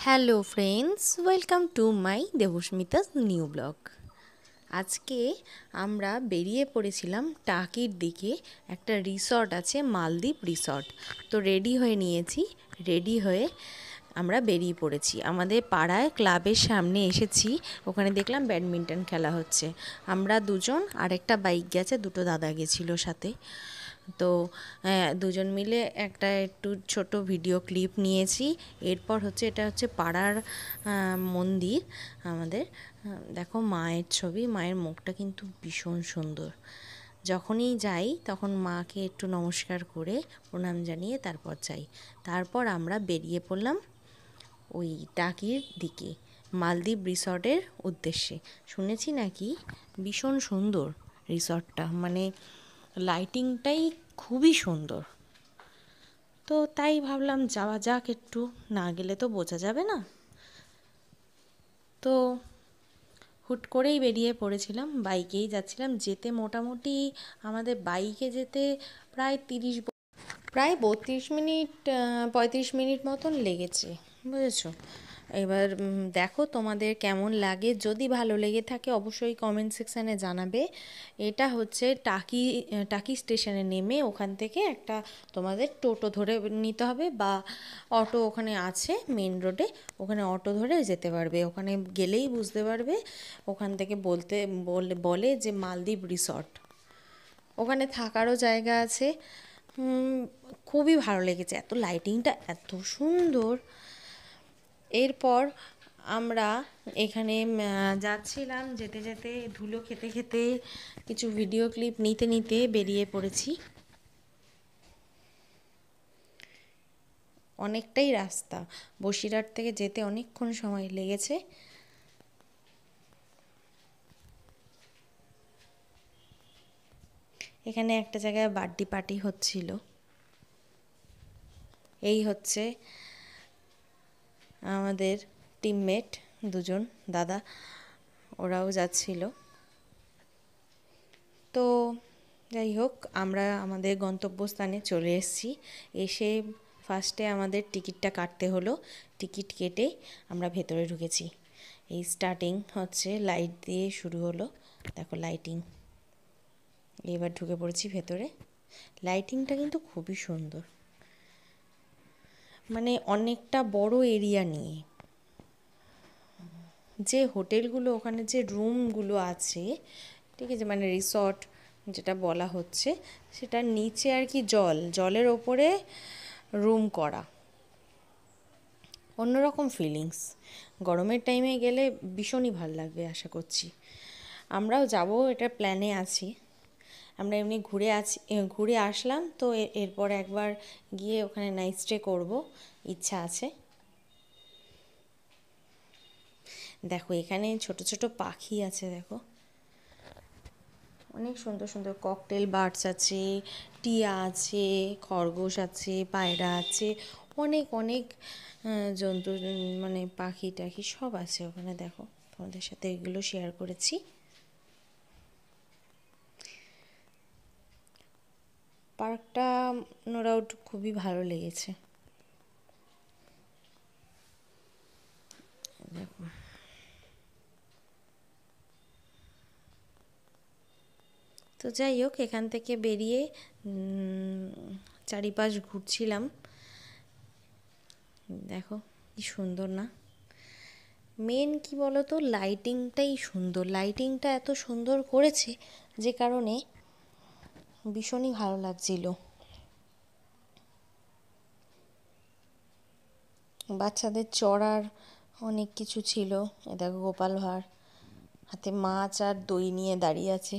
Hello friends, welcome to my Debasmita's new blog. আজকে আমরা বেরিয়ে পড়েছিলাম টাকির দিকে। একটা রিসর্ট আছে, মালদ্বীপ রিসর্ট। তো রেডি হয়ে নিয়েছি, রেডি হয়ে আমরা বেরিয়ে পড়েছি। আমাদের পাড়ায় ক্লাবের সামনে এসেছি, ওখানে দেখলাম ব্যাডমিন্টন খেলা হচ্ছে। আমরা দুজন, আরেকটা বাইক গেছে, দুটো দাদা গেছিলো সাথে। তো দুজন মিলে একটা একটু ছোট ভিডিও ক্লিপ নিয়েছি। এরপর এটা হচ্ছে পাড়ার মন্দির আমাদের। দেখো মায়ের ছবি, মায়ের মুখটা কিন্তু ভীষণ সুন্দর। যখনই যাই তখন মাকে একটু নমস্কার করে প্রণাম জানিয়ে তারপর যাই। তারপর আমরা বেরিয়ে পড়লাম ওই টাকির দিকে, মালদ্বীপ রিসর্টের উদ্দেশ্যে। শুনেছি নাকি ভীষণ সুন্দর রিসর্টটা, মানে লাইটিংটাই খুবই সুন্দর। তো তাই ভাবলাম যাওয়া যাক একটু, না গেলে তো বোঝা যাবে না। তো হুট করেই বেরিয়ে পড়েছিলাম, বাইকেই যাচ্ছিলাম। যেতে মোটামুটি আমাদের বাইকে যেতে প্রায় 32 মিনিট 35 মিনিট মতন লেগেছে, বুঝেছো। এবার দেখো তোমাদের কেমন লাগে। যদি ভালো লেগে থাকে অবশ্যই কমেন্ট সেকশানে জানাবে। এটা হচ্ছে টাকি স্টেশনে নেমে ওখান থেকে একটা তোমাদের টোটো ধরে নিতে হবে, বা অটো ওখানে আছে মেন রোডে, ওখানে অটো ধরে যেতে পারবে। ওখানে গেলেই বুঝতে পারবে। ওখান থেকে বলে যে মালদ্বীপ রিসর্ট। ওখানে থাকারও জায়গা আছে। খুবই ভালো লেগেছে, এত লাইটিংটা এত সুন্দর। এরপর আমরা এখানে যাচ্ছিলাম, যেতে যেতে ধুলো খেতে খেতে কিছু ভিডিও ক্লিপ নিতে নিতে বেরিয়ে পড়েছি। অনেকটাই রাস্তা, বসিরহাট থেকে যেতে অনেকক্ষণ সময় লেগেছে। এখানে একটা জায়গায় বার্থডে পার্টি হচ্ছিল। এই হচ্ছে আমাদের টিমমেট দুজন দাদা, ওরাও যাচ্ছিল। তো যাই হোক, আমরা আমাদের গন্তব্যস্থানে চলে এসেছি। এসে ফার্স্টে আমাদের টিকিটটা কাটতে হলো। টিকিট কেটে আমরা ভেতরে ঢুকেছি। এই স্টার্টিং হচ্ছে, লাইট দিয়ে শুরু হলো, দেখো লাইটিং। এবার ঢুকে পড়েছি ভেতরে। লাইটিংটা কিন্তু খুবই সুন্দর, মানে অনেকটা বড় এরিয়া নিয়ে। যে হোটেলগুলো, ওখানে যে রুমগুলো আছে, ঠিক আছে, মানে রিসর্ট যেটা বলা হচ্ছে, সেটার নিচে আর কি জলের ওপরে রুম করা। অন্যরকম ফিলিংস। গরমের টাইমে গেলে ভীষণই ভালো লাগবে আশা করছি। আমরাও যাব, এটা প্ল্যানে আছি। আমরা এমনি ঘুরে আসলাম, তো এরপর একবার গিয়ে ওখানে নাইট স্টে করবো, ইচ্ছা আছে। দেখো এখানে ছোট ছোট পাখি আছে, দেখো অনেক সুন্দর সুন্দর ককটেল বার্ডস আছে, টিয়া আছে, খরগোশ আছে, পায়রা আছে, অনেক অনেক জন্তু, মানে পাখি টাখি সব আছে ওখানে। দেখো তোমাদের সাথে এগুলো শেয়ার করেছি। পার্কটা নো ডাউট খুবই ভালো লেগেছে। দেখো তো যাই হোক, এখান থেকে বেরিয়ে চারিপাশ ঘুরছিলাম। দেখো কি সুন্দর না। মেন কি বলো তো, লাইটিংটাই সুন্দর। লাইটিংটা এত সুন্দর করেছে যে কারণে ভীষণই ভালো লাগছিল। বাচ্চাদের চড়ার অনেক কিছু ছিল। এ দেখো গোপাল ভাঁড় হাতে মাছ আর দই নিয়ে দাঁড়িয়ে আছে।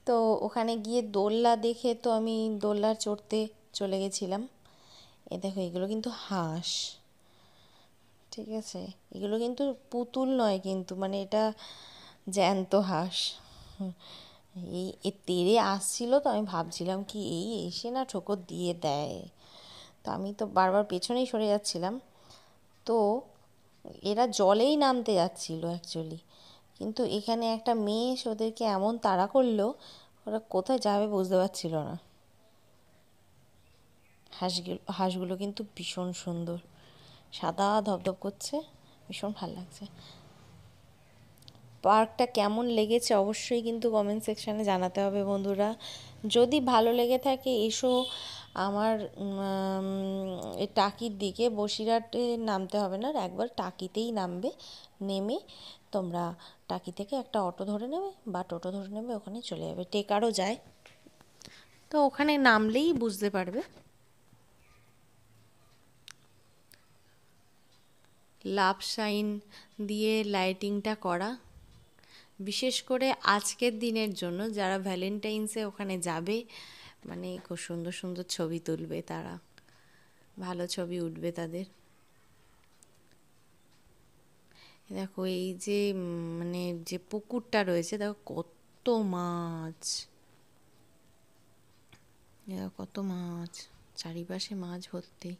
তো ওখানে গিয়ে দোলনা দেখে তো আমি দোলনা চড়তে চলে গেছিলাম। এ দেখো এগুলো কিন্তু হাঁস, ঠিক আছে, এগুলো কিন্তু পুতুল নয়, কিন্তু মানে এটা জ্যান্ত হাঁস। এই তেড়ে আসছিল, তো আমি ভাবছিলাম কি এই এসে না ঠোকর দিয়ে দেয়। তো আমি তো বারবার পেছনেই সরে যাচ্ছিলাম। তো এরা জলেই নামতে যাচ্ছিল অ্যাকচুয়ালি, কিন্তু এখানে একটা মেয়ে এসে ওদেরকে এমন তাড়া করলো, ওরা কোথায় যাবে বুঝতে পারছিল না। হাঁসগুলো কিন্তু ভীষণ সুন্দর, সাদা ধপধপ করছে, ভীষণ ভালো লাগছে। পার্কটা কেমন লেগেছে অবশ্যই কিন্তু কমেন্ট সেকশানে জানাতে হবে বন্ধুরা। যদি ভালো লেগে থাকে এসো আমার এই টাকির দিকে, বসিরহাটে নামতে হবে না, একবার টাকিতেই নামবে। নেমে তোমরা টাকি থেকে একটা অটো ধরে নেবে বা টোটো ধরে নেবে, ওখানে চলে যাবে, টেকারও যায়, তো ওখানে নামলেই বুঝতে পারবে। লাভ সাইন দিয়ে লাইটিংটা করা, বিশেষ করে আজকের দিনের জন্য যারা ভ্যালেন্টাইন্সে ওখানে যাবে, মানে খুব সুন্দর সুন্দর ছবি তুলবে তারা, ভালো ছবি উঠবে তাদের। দেখো এই যে মানে যে পুকুরটা রয়েছে, দেখো কত মাছ, দেখো কত মাছ, চারিপাশে মাছ ভর্তি।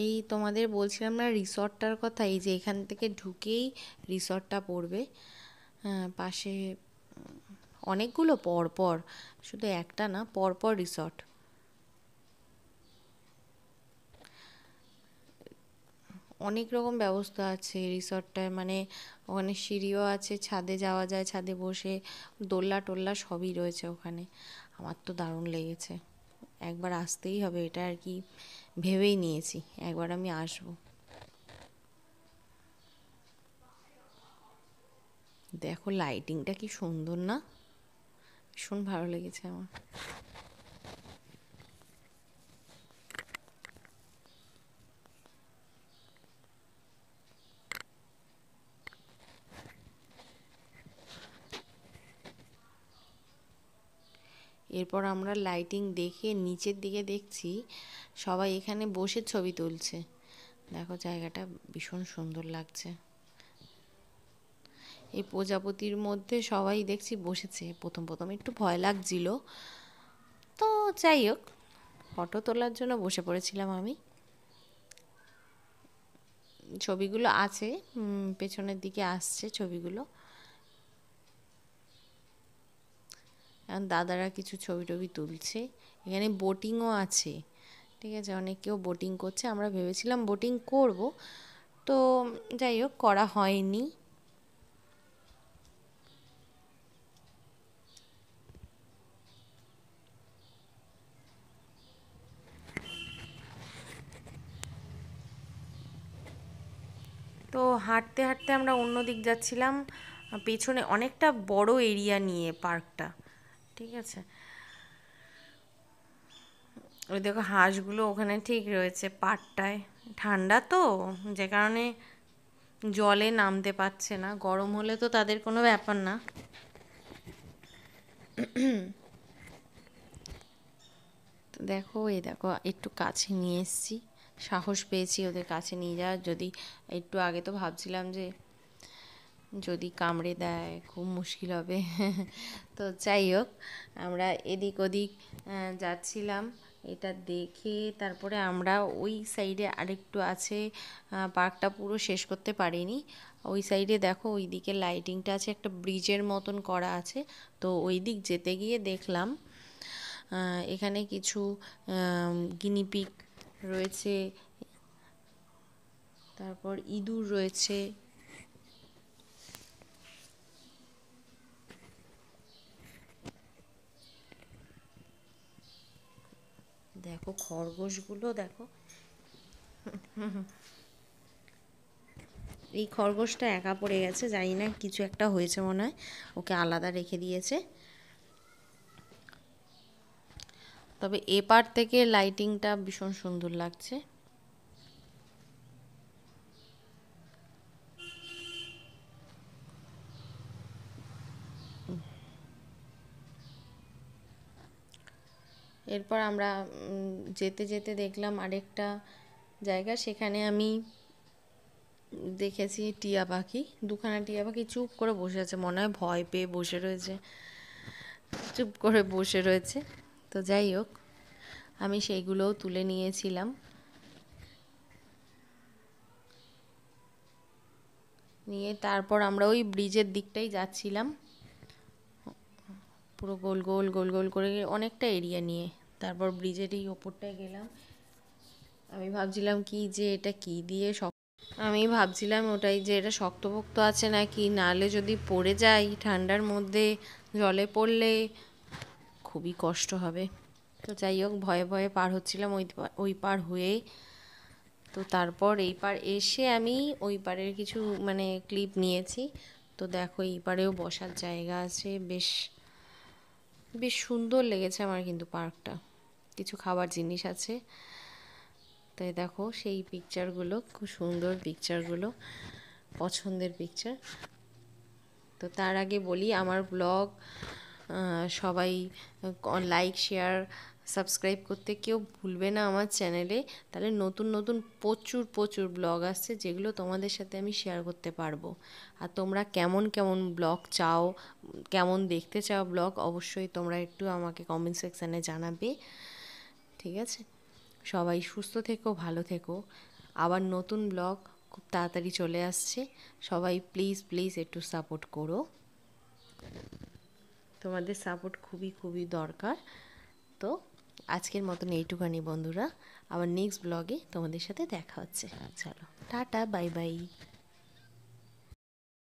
এই তোমাদের বলছিলাম না রিসর্টটার কথা, এই যে এখান থেকে ঢুকেই রিসর্টটা পড়বে। পাশে অনেকগুলো পর পর, শুধু একটা না, পর পর রিসর্ট। অনেক রকম ব্যবস্থা আছে রিসর্টটায়, মানে ওখানে সিঁড়িও আছে, ছাদে যাওয়া যায়, ছাদে বসে দোলনা টোল্লা সবই রয়েছে ওখানে। আমার তো দারুণ লেগেছে, একবার আসতেই হবে, এটা আর কি ভেবেই নিয়েছি একবার আমি আসবো। দেখো লাইটিংটা কি সুন্দর না, ভীষণ ভালো লেগেছে আমার। এরপর আমরা লাইটিং দেখে নিচের দিকে দেখছি সবাই এখানে বসে ছবি তুলছে। দেখো জায়গাটা ভীষণ সুন্দর লাগছে। এই প্রজাপতির মধ্যে সবাই দেখছি বসেছে, প্রথম প্রথম একটু ভয় লাগছিল, তো যাই হোক ফটো তোলার জন্য বসে পড়েছিলাম আমি। ছবিগুলো আছে, পেছনের দিকে আসছে ছবিগুলো। এখন দাদারা কিছু ছবি টবি তুলছে, এখানে বোটিংও আছে, ঠিক আছে, অনেকেও বোটিং করছে, আমরা ভেবেছিলাম বোটিং করব, তো যাই হোক করা হয়নি। তো হাঁটতে হাঁটতে আমরা অন্য দিক যাচ্ছিলাম, পেছনে অনেকটা বড় এরিয়া নিয়ে পার্কটা, ঠিক আছে। ওই দেখো হাঁসগুলো ওখানে ঠিক রয়েছে পাড়টায়, ঠান্ডা তো যে কারণে জলে নামতে পারছে না, গরম হলে তো তাদের কোনো ব্যাপার না। তো দেখো এই দেখো একটু কাছে নিয়ে এসেছি, সাহস পেয়েছি ওদের কাছে নিয়ে যাওয়ার। যদি একটু আগে তো ভাবছিলাম যে যদি কামড়ে দেয় খুব মুশকিল হবে। তো যাই হোক আমরা এদিক ওদিক যাচ্ছিলাম, এটা দেখে তারপরে আমরা ওই সাইডে আরেকটু আছে, পার্কটা পুরো শেষ করতে পারিনি। ওই সাইডে দেখো ওই দিকে লাইটিংটা আছে, একটা ব্রিজের মতন করা আছে, তো ওই দিক যেতে গিয়ে দেখলাম এখানে কিছু গিনিপিগ রয়েছে, তারপর ইঁদুর রয়েছে। দেখো খরগোশগুলো দেখো, এই খরগোশটা একা পড়ে গেছে, জানি না কিছু একটা হয়েছে মনে হয়, ওকে আলাদা রেখে দিয়েছে। তবে এপার থেকে লাইটিংটা ভীষণ সুন্দর লাগছে। এরপর আমরা যেতে যেতে দেখলাম আরেকটা জায়গা, সেখানে আমি দেখেছি টিয়া পাখি, দুখানা টিয়া পাখি চুপ করে বসে আছে, মনে হয় ভয় পেয়ে বসে রয়েছে, চুপ করে বসে রয়েছে। তো যাই হোক আমি সেইগুলোও তুলে নিয়েছিলাম। নিয়ে তারপর আমরা ওই ব্রিজের দিকটাই যাচ্ছিলাম, পুরো গোল গোল গোল গোল করে অনেকটা এরিয়া নিয়ে, তারপর ব্রিজের এই ওপরটায় গেলাম। আমি ভাবছিলাম কি যে এটা কি দিয়ে আমি ভাবছিলাম ওটাই যে এটা শক্তপোক্ত আছে নাকি, নালে যদি পড়ে যাই ঠান্ডার মধ্যে জলে পড়লে খুবই কষ্ট হবে। তো যাই হোক, ভয়ে ভয়ে পার হচ্ছিলাম ওই পার হয়ে। তো তারপর এই পার এসে আমি ওই পারের কিছু মানে ক্লিপ নিয়েছি। তো দেখো এই পারেও বসার জায়গা আছে, বেশ বেশ সুন্দর লেগেছে আমার কিন্তু পার্কটা। কিছু খাবার জিনিস আছে। তাই দেখো সেই পিকচারগুলো, খুব সুন্দর পিকচারগুলো, পছন্দের পিকচার। তো তার আগে বলি, আমার ব্লগ সবাই লাইক শেয়ার সাবস্ক্রাইব করতে কেউ ভুলবে না আমার চ্যানেলে। তাহলে নতুন নতুন প্রচুর প্রচুর ব্লগ আসছে, যেগুলো তোমাদের সাথে আমি শেয়ার করতে পারবো। আর তোমরা কেমন কেমন ব্লগ চাও, কেমন দেখতে চাও ব্লগ, অবশ্যই তোমরা একটু আমাকে কমেন্ট সেকশানে জানাবে। ঠিক আছে, সবাই সুস্থ থেকো, ভালো থেকো। আবার নতুন ব্লগ খুব তাড়াতাড়ি চলে আসছে। সবাই প্লিজ প্লিজ একটু সাপোর্ট করো, তোমাদের সাপোর্ট খুবই খুবই দরকার। তো আজকের মতন এইটুখানি বন্ধুরা, আবার নেক্সট ব্লগে তোমাদের সাথে দেখা হচ্ছে। চলো টাটা, বাই বাই।